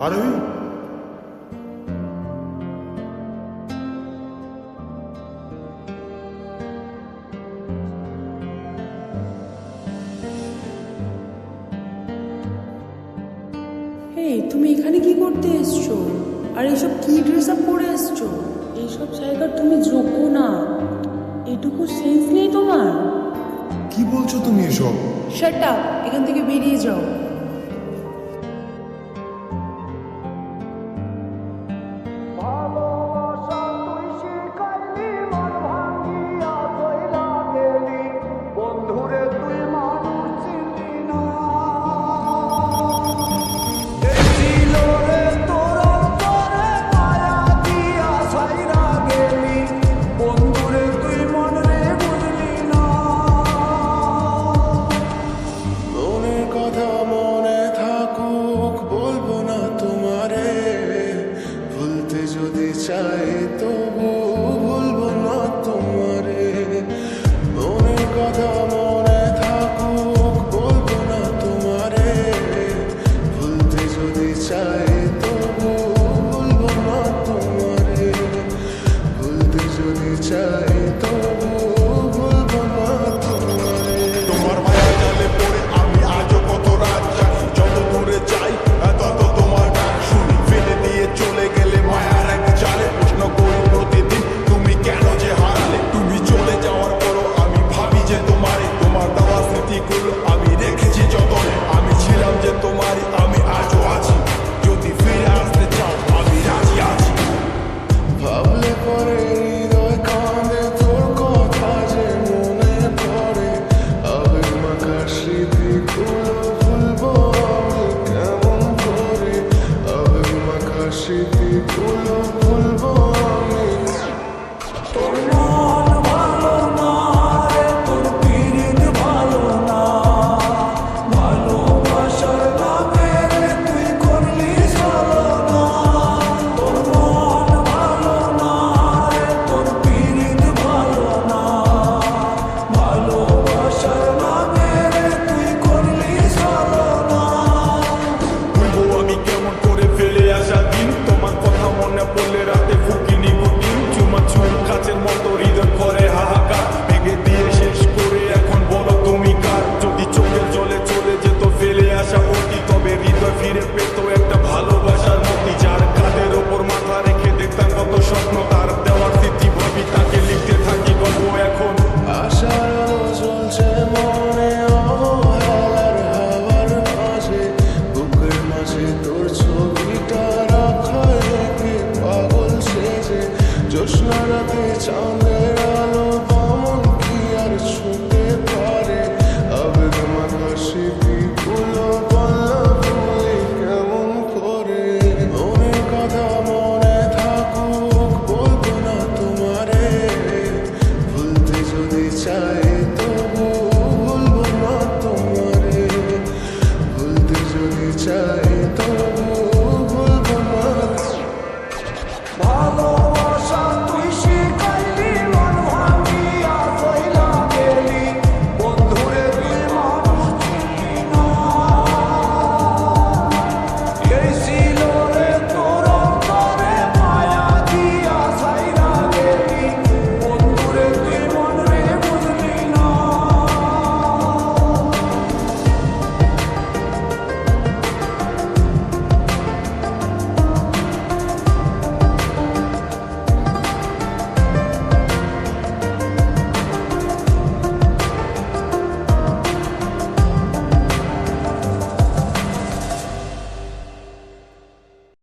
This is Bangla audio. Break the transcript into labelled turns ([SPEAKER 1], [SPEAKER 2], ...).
[SPEAKER 1] আরোহী,
[SPEAKER 2] এই তুমি এখানে কি করতে এসছো? আর এইসব কি ড্রেস আপ পরে এসছো? এইসব জায়গার তুমি যোগ্য না। এটুকু সেন্স নেই তোমার?
[SPEAKER 1] কি বলছো তুমি এসব?
[SPEAKER 2] শাট আপ, এখান থেকে বেরিয়ে যাও।
[SPEAKER 3] চাই তবু ভুলবো না তোমারে, মনের কথা মনে থাকুক বলবো না তোমারে, ভুলতে যদি চাই তবু ভুলবো না তোমারে, ভুলতে যদি চাই তবু ভুলবো না তোমারে।
[SPEAKER 1] তোমার মায়া জালে পড়ে আমি আজও কত রাত জাগি, যত দূরে যাই তত তোমার ডাক শুনি, ফেলে দিয়ে চলে গেলে মায়ার এক জালে প্রশ্ন করি প্রতিদিন তুমি কেন যে হারালে। তুমি চলে যাওয়ার পরও আমি ভাবি যে তোমারই, তোমার দেওয়া স্মৃতিগুলো আমি রেখেছি যতনে। আমি ছিলাম যে তোমারই, আমি আজও আছি, যদি ফিরে আসতে চাও আমি রাজি আছি।
[SPEAKER 3] ভাবলে পরে হৃদয় কাঁদে, তোর কথা যে মনে পড়ে, আবেগ মাখা স্মৃতিগুলো ভুলবো আমি কেমন করে, আবেগ মাখা স্মৃতিগুলো ভুলবো আমি। তোর মন ভালো না রে, তোর পীড়িত ভালো না, ভালোবাসার নামে রে তুই করলি ছলনা। তোর মন ভালো না রে, তোর পীড়িত ভালো না, ভালোবাসার নামে রে তুই করলি ছলনা।
[SPEAKER 1] ভুলবো আমি কেমন করে ফেলে আসা দিন, তোমার কথা মনে পড়লে